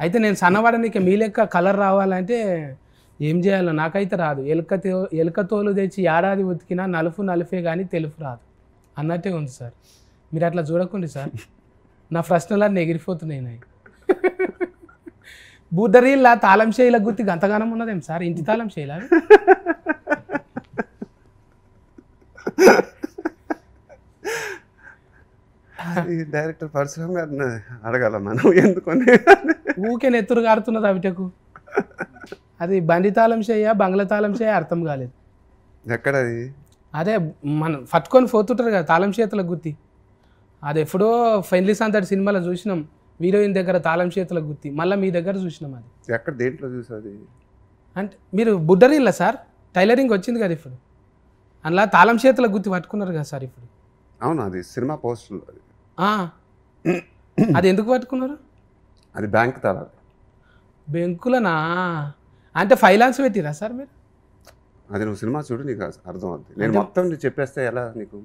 అయితే నేను సన్నవాడనికి మీ లెక్క కలర్ రావాలంటే ఏం చేయాలో నాకైతే రాదు. ఎలుకతోలు తెచ్చి ఏడాది ఉతికినా నలుఫే కానీ తెలుపు రాదు అన్నట్టే ఉంది సార్. మీరు అట్లా చూడకండి సార్, నా ప్రశ్నలన్నీ ఎగిరిపోతున్నాయి నాయి. బుడ్డరీళ్ళ తాళం చేయిల గుర్తి గంతగానం ఉన్నదేం సార్, ఇంటి తాళం చేయాల డైరెక్టర్ పరశురామ్ గారిని అడగాల మనం ఎందుకని. ఊకే నెత్తురు కారుతున్నది అవిటకు. అది బండి తాళం చేయ బంగ్లా తాళం చేయ అర్థం కాలేదు. ఎక్కడది? అదే మనం పట్టుకొని పోతుంటారు కదా తాళం చేతుల గుత్తి, అది ఎప్పుడో ఫెన్లీస్ అంతటి సినిమాలో చూసినాం, హీరోయిన్ దగ్గర తాళం చేతుల గుత్తి, మళ్ళీ మీ దగ్గర చూసినాం. అది ఎక్కడ, దేంట్లో చూసాది అంటే మీరు బుడ్డరిల్లా సార్, టైలరింగ్ వచ్చింది కదా ఇప్పుడు, అందులో తాళం చేతుల గుత్తి పట్టుకున్నారు కదా సార్ ఇప్పుడు. అవును, అది సినిమా పోస్టర్. అది ఎందుకు పట్టుకున్నారు? అది బ్యాంక్ తాళాలు. బెంకులనా? అంటే ఫైనాన్స్ పెట్టిరా సార్ మీరు? అది నువ్వు సినిమా చూడు నీకు అర్థం అవుతుంది. నేను మొత్తం చెప్పేస్తే ఎలా నీకు?